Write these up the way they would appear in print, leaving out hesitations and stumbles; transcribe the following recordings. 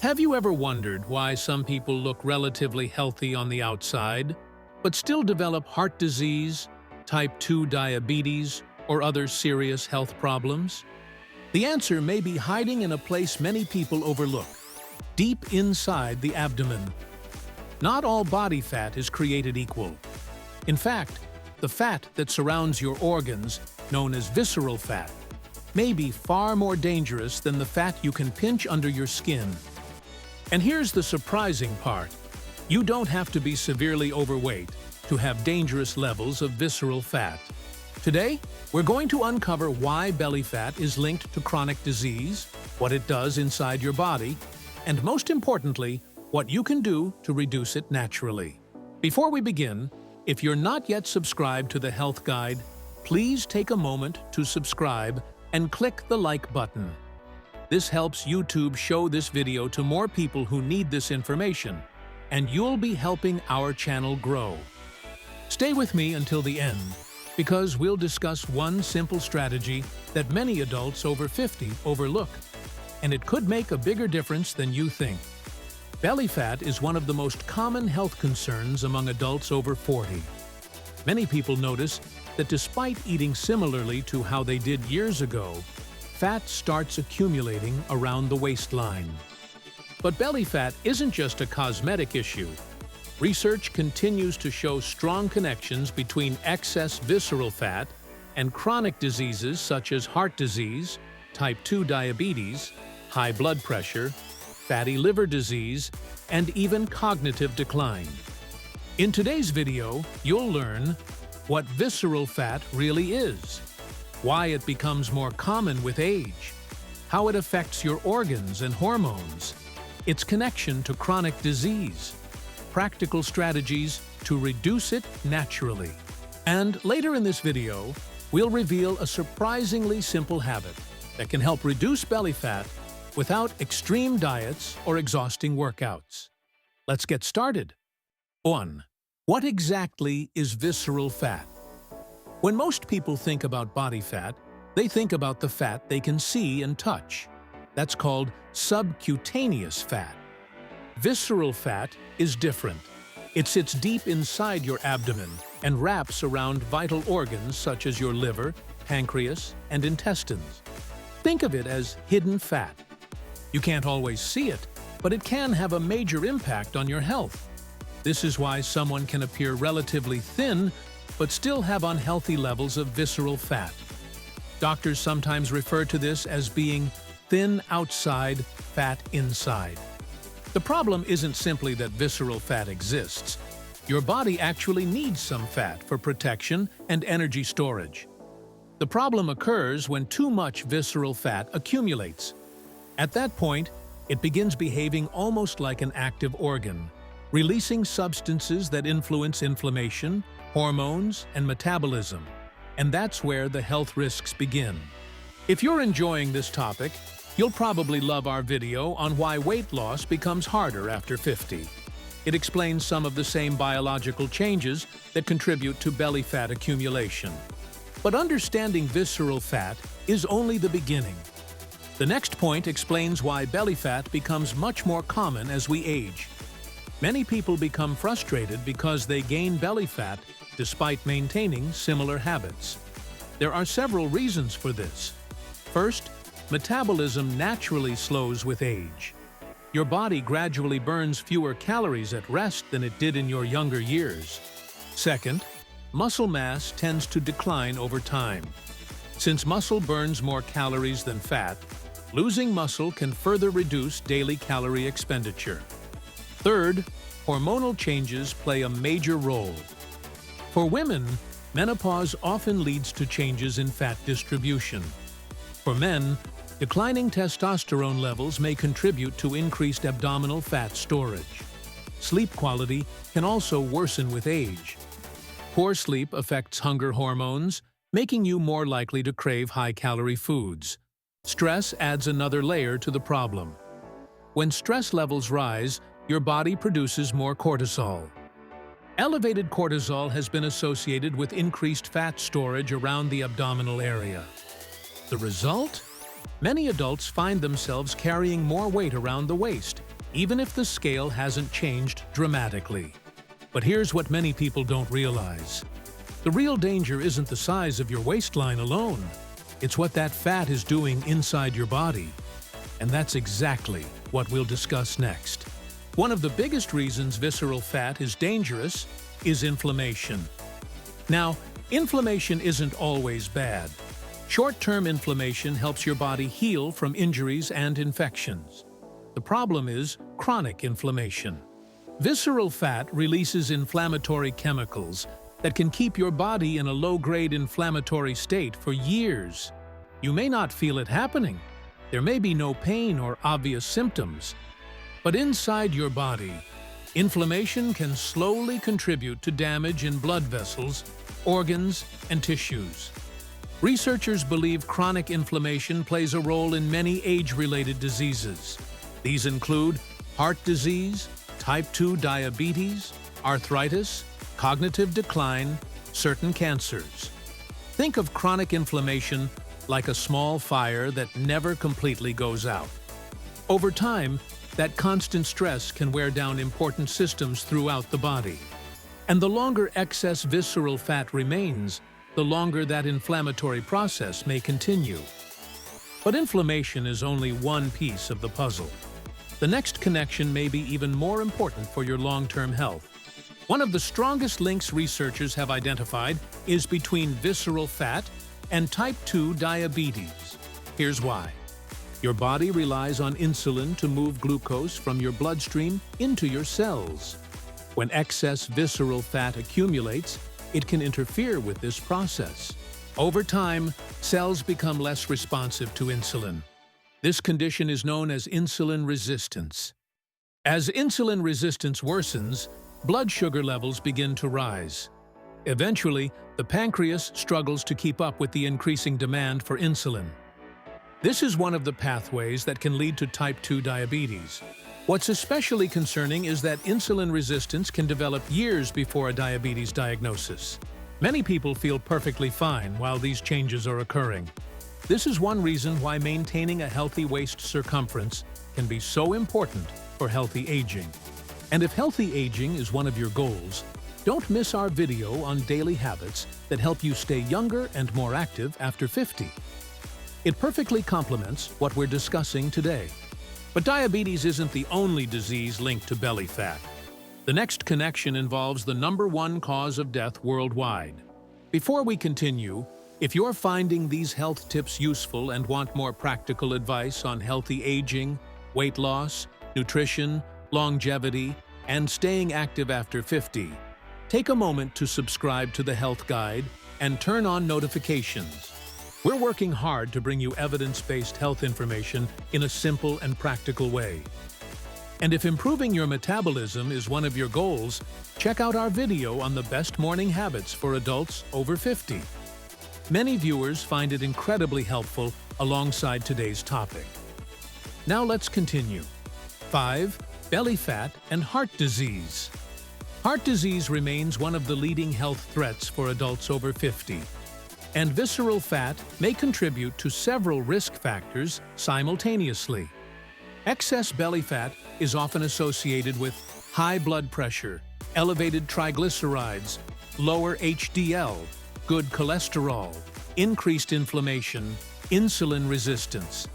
Have you ever wondered why some people look relatively healthy on the outside, but still develop heart disease, type 2 diabetes, or other serious health problems? The answer may be hiding in a place many people overlook, deep inside the abdomen. Not all body fat is created equal. In fact, the fat that surrounds your organs, known as visceral fat, may be far more dangerous than the fat you can pinch under your skin. And here's the surprising part. You don't have to be severely overweight to have dangerous levels of visceral fat. Today, we're going to uncover why belly fat is linked to chronic disease, what it does inside your body, and most importantly, what you can do to reduce it naturally. Before we begin, if you're not yet subscribed to the Health Guide, please take a moment to subscribe and click the like button. This helps YouTube show this video to more people who need this information, and you'll be helping our channel grow. Stay with me until the end, because we'll discuss one simple strategy that many adults over 50 overlook, and it could make a bigger difference than you think. Belly fat is one of the most common health concerns among adults over 40. Many people notice that despite eating similarly to how they did years ago, fat starts accumulating around the waistline. But belly fat isn't just a cosmetic issue. Research continues to show strong connections between excess visceral fat and chronic diseases such as heart disease, type 2 diabetes, high blood pressure, fatty liver disease, and even cognitive decline. In today's video, you'll learn what visceral fat really is, why it becomes more common with age, how it affects your organs and hormones, its connection to chronic disease, practical strategies to reduce it naturally. And later in this video, we'll reveal a surprisingly simple habit that can help reduce belly fat without extreme diets or exhausting workouts. Let's get started. 1. What exactly is visceral fat? When most people think about body fat, they think about the fat they can see and touch. That's called subcutaneous fat. Visceral fat is different. It sits deep inside your abdomen and wraps around vital organs such as your liver, pancreas, and intestines. Think of it as hidden fat. You can't always see it, but it can have a major impact on your health. This is why someone can appear relatively thin but still have unhealthy levels of visceral fat. Doctors sometimes refer to this as being thin outside, fat inside. The problem isn't simply that visceral fat exists. Your body actually needs some fat for protection and energy storage. The problem occurs when too much visceral fat accumulates. At that point, it begins behaving almost like an active organ, releasing substances that influence inflammation, hormones, and metabolism. And that's where the health risks begin. If you're enjoying this topic, you'll probably love our video on why weight loss becomes harder after 50. It explains some of the same biological changes that contribute to belly fat accumulation. But understanding visceral fat is only the beginning. The next point explains why belly fat becomes much more common as we age. Many people become frustrated because they gain belly fat despite maintaining similar habits. There are several reasons for this. First, metabolism naturally slows with age. Your body gradually burns fewer calories at rest than it did in your younger years. Second, muscle mass tends to decline over time. Since muscle burns more calories than fat, losing muscle can further reduce daily calorie expenditure. Third, hormonal changes play a major role. For women, menopause often leads to changes in fat distribution. For men, declining testosterone levels may contribute to increased abdominal fat storage. Sleep quality can also worsen with age. Poor sleep affects hunger hormones, making you more likely to crave high-calorie foods. Stress adds another layer to the problem. When stress levels rise, your body produces more cortisol. Elevated cortisol has been associated with increased fat storage around the abdominal area. The result? Many adults find themselves carrying more weight around the waist, even if the scale hasn't changed dramatically. But here's what many people don't realize. The real danger isn't the size of your waistline alone. It's what that fat is doing inside your body. And that's exactly what we'll discuss next. One of the biggest reasons visceral fat is dangerous is inflammation. Now, inflammation isn't always bad. Short-term inflammation helps your body heal from injuries and infections. The problem is chronic inflammation. Visceral fat releases inflammatory chemicals that can keep your body in a low-grade inflammatory state for years. You may not feel it happening. There may be no pain or obvious symptoms. But inside your body, inflammation can slowly contribute to damage in blood vessels, organs, and tissues. Researchers believe chronic inflammation plays a role in many age-related diseases. These include heart disease, type 2 diabetes, arthritis, cognitive decline, certain cancers. Think of chronic inflammation like a small fire that never completely goes out. Over time, that constant stress can wear down important systems throughout the body. And the longer excess visceral fat remains, the longer that inflammatory process may continue. But inflammation is only one piece of the puzzle. The next connection may be even more important for your long-term health. One of the strongest links researchers have identified is between visceral fat and type 2 diabetes. Here's why. Your body relies on insulin to move glucose from your bloodstream into your cells. When excess visceral fat accumulates, it can interfere with this process. Over time, cells become less responsive to insulin. This condition is known as insulin resistance. As insulin resistance worsens, blood sugar levels begin to rise. Eventually, the pancreas struggles to keep up with the increasing demand for insulin. This is one of the pathways that can lead to type 2 diabetes. What's especially concerning is that insulin resistance can develop years before a diabetes diagnosis. Many people feel perfectly fine while these changes are occurring. This is one reason why maintaining a healthy waist circumference can be so important for healthy aging. And if healthy aging is one of your goals, don't miss our video on daily habits that help you stay younger and more active after 50. It perfectly complements what we're discussing today. But diabetes isn't the only disease linked to belly fat. The next connection involves the #1 cause of death worldwide. Before we continue, if you're finding these health tips useful and want more practical advice on healthy aging, weight loss, nutrition, longevity, and staying active after 50, take a moment to subscribe to the Health Guide and turn on notifications. We're working hard to bring you evidence-based health information in a simple and practical way. And if improving your metabolism is one of your goals, check out our video on the best morning habits for adults over 50. Many viewers find it incredibly helpful alongside today's topic. Now let's continue. 5. Belly fat and heart disease. Heart disease remains one of the leading health threats for adults over 50. And visceral fat may contribute to several risk factors simultaneously. Excess belly fat is often associated with high blood pressure, elevated triglycerides, lower HDL, good cholesterol, increased inflammation, insulin resistance.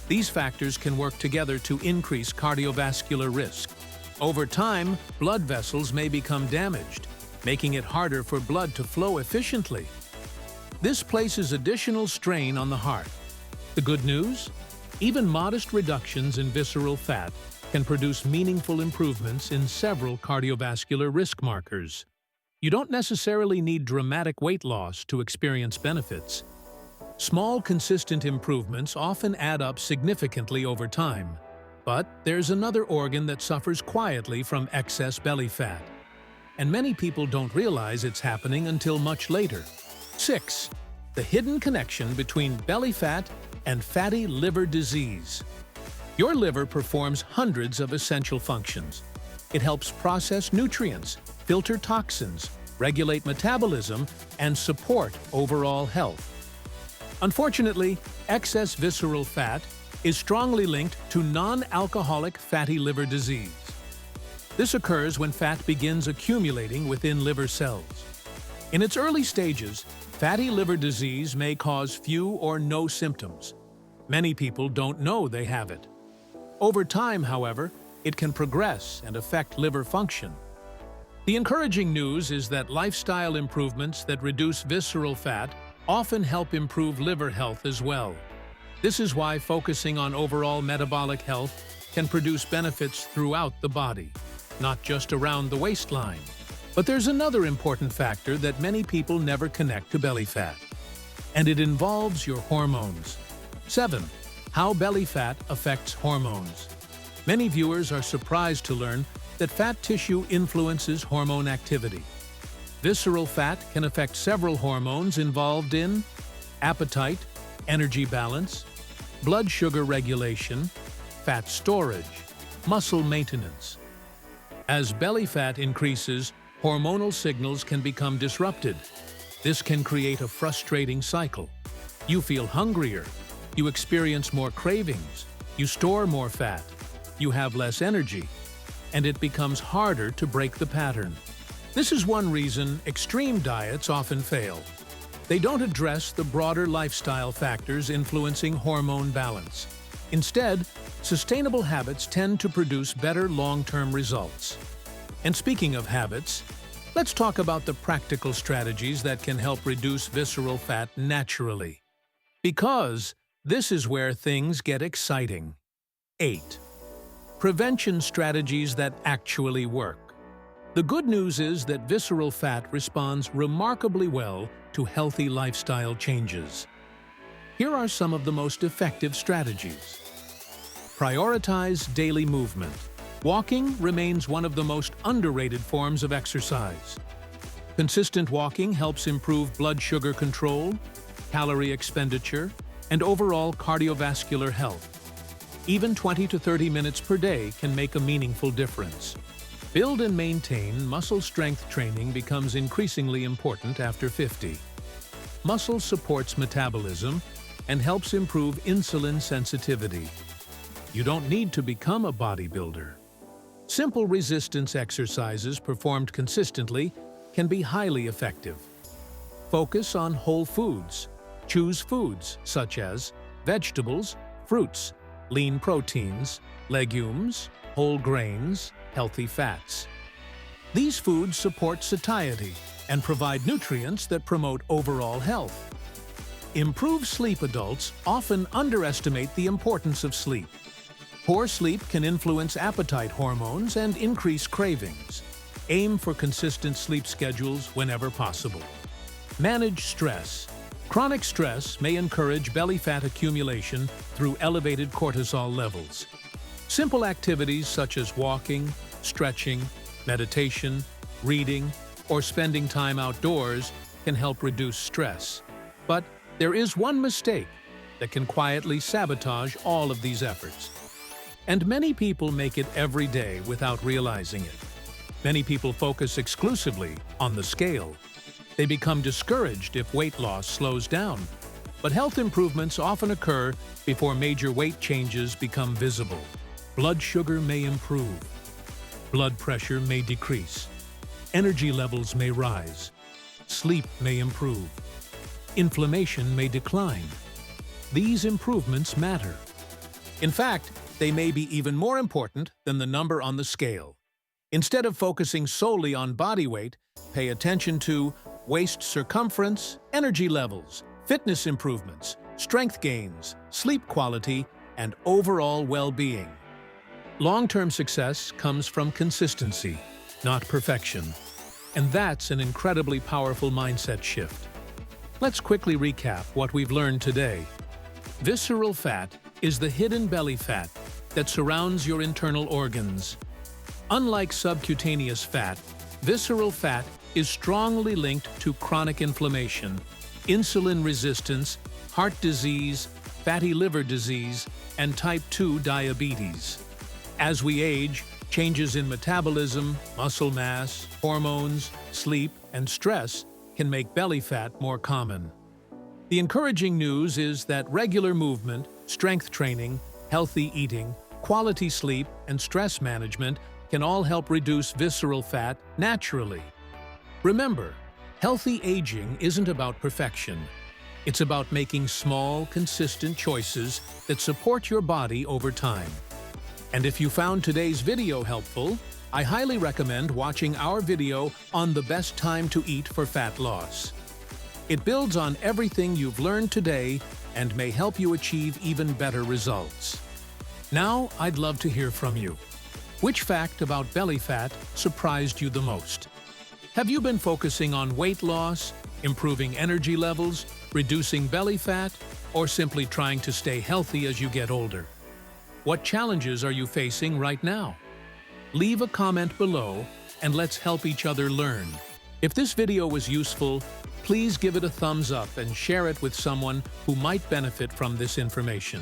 These factors can work together to increase cardiovascular risk. Over time, blood vessels may become damaged, making it harder for blood to flow efficiently. This places additional strain on the heart. The good news? Even modest reductions in visceral fat can produce meaningful improvements in several cardiovascular risk markers. You don't necessarily need dramatic weight loss to experience benefits. Small, consistent improvements often add up significantly over time. But there's another organ that suffers quietly from excess belly fat. And many people don't realize it's happening until much later. 6. The hidden connection between belly fat and fatty liver disease. Your liver performs hundreds of essential functions. It helps process nutrients, filter toxins, regulate metabolism, and support overall health. Unfortunately, excess visceral fat, is strongly linked to non-alcoholic fatty liver disease. This occurs when fat begins accumulating within liver cells. In its early stages, fatty liver disease may cause few or no symptoms. Many people don't know they have it. Over time, however, it can progress and affect liver function. The encouraging news is that lifestyle improvements that reduce visceral fat often help improve liver health as well. This is why focusing on overall metabolic health can produce benefits throughout the body, not just around the waistline. But there's another important factor that many people never connect to belly fat, and it involves your hormones. 7. How belly fat affects hormones. Many viewers are surprised to learn that fat tissue influences hormone activity. Visceral fat can affect several hormones involved in appetite, energy balance, blood sugar regulation, fat storage, muscle maintenance. As belly fat increases, hormonal signals can become disrupted. This can create a frustrating cycle. You feel hungrier, you experience more cravings, you store more fat, you have less energy, and it becomes harder to break the pattern. This is one reason extreme diets often fail. They don't address the broader lifestyle factors influencing hormone balance. Instead, sustainable habits tend to produce better long-term results. And speaking of habits, let's talk about the practical strategies that can help reduce visceral fat naturally. Because this is where things get exciting. 8. Prevention strategies that actually work. The good news is that visceral fat responds remarkably well to healthy lifestyle changes. Here are some of the most effective strategies. Prioritize daily movement. Walking remains one of the most underrated forms of exercise. Consistent walking helps improve blood sugar control, calorie expenditure, and overall cardiovascular health. Even 20 to 30 minutes per day can make a meaningful difference. Build and maintain muscle strength training becomes increasingly important after 50. Muscle supports metabolism and helps improve insulin sensitivity. You don't need to become a bodybuilder. Simple resistance exercises performed consistently can be highly effective. Focus on whole foods. Choose foods such as vegetables, fruits, lean proteins, legumes, whole grains, healthy fats. These foods support satiety and provide nutrients that promote overall health. Improved sleep. Adults often underestimate the importance of sleep. Poor sleep can influence appetite hormones and increase cravings. Aim for consistent sleep schedules whenever possible. Manage stress. Chronic stress may encourage belly fat accumulation through elevated cortisol levels. Simple activities such as walking, stretching, meditation, reading, or spending time outdoors can help reduce stress. But there is one mistake that can quietly sabotage all of these efforts. And many people make it every day without realizing it. Many people focus exclusively on the scale. They become discouraged if weight loss slows down. But health improvements often occur before major weight changes become visible. Blood sugar may improve. Blood pressure may decrease. Energy levels may rise. Sleep may improve. Inflammation may decline. These improvements matter. In fact, they may be even more important than the number on the scale. Instead of focusing solely on body weight, pay attention to waist circumference, energy levels, fitness improvements, strength gains, sleep quality, and overall well-being. Long-term success comes from consistency, not perfection. And that's an incredibly powerful mindset shift. Let's quickly recap what we've learned today. Visceral fat is the hidden belly fat that surrounds your internal organs. Unlike subcutaneous fat, visceral fat is strongly linked to chronic inflammation, insulin resistance, heart disease, fatty liver disease, and type 2 diabetes. As we age, changes in metabolism, muscle mass, hormones, sleep, and stress can make belly fat more common. The encouraging news is that regular movement, strength training, Healthy eating, quality sleep, and stress management can all help reduce visceral fat naturally. Remember, healthy aging isn't about perfection. It's about making small, consistent choices that support your body over time. And if you found today's video helpful, I highly recommend watching our video on the best time to eat for fat loss. It builds on everything you've learned today and may help you achieve even better results. Now, I'd love to hear from you. Which fact about belly fat surprised you the most? Have you been focusing on weight loss, improving energy levels, reducing belly fat, or simply trying to stay healthy as you get older? What challenges are you facing right now? Leave a comment below and let's help each other learn. If this video was useful, please give it a thumbs up and share it with someone who might benefit from this information.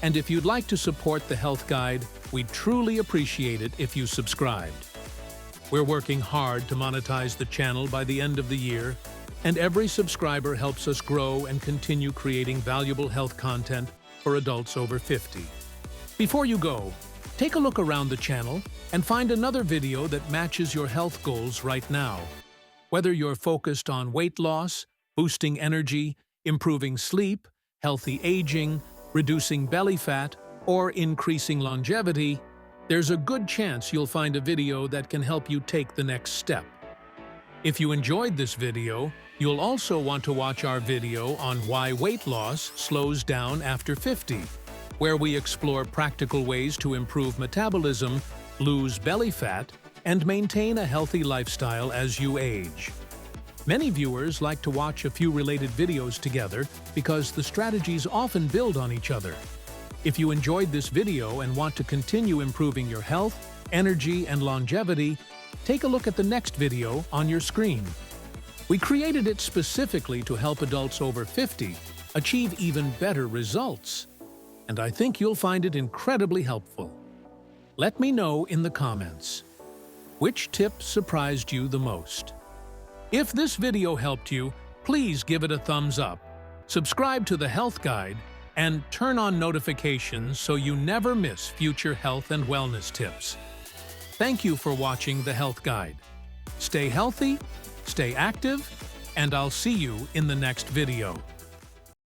And if you'd like to support the Health Guide, we'd truly appreciate it if you subscribed. We're working hard to monetize the channel by the end of the year, and every subscriber helps us grow and continue creating valuable health content for adults over 50. Before you go, take a look around the channel and find another video that matches your health goals right now. Whether you're focused on weight loss, boosting energy, improving sleep, healthy aging, reducing belly fat, or increasing longevity, there's a good chance you'll find a video that can help you take the next step. If you enjoyed this video, you'll also want to watch our video on why weight loss slows down after 50, where we explore practical ways to improve metabolism, lose belly fat, and maintain a healthy lifestyle as you age. Many viewers like to watch a few related videos together because the strategies often build on each other. If you enjoyed this video and want to continue improving your health, energy, and longevity, take a look at the next video on your screen. We created it specifically to help adults over 50 achieve even better results, and I think you'll find it incredibly helpful. Let me know in the comments. Which tip surprised you the most? If this video helped you, please give it a thumbs up, subscribe to the Health Guide, and turn on notifications so you never miss future health and wellness tips. Thank you for watching the Health Guide. Stay healthy, stay active, and I'll see you in the next video.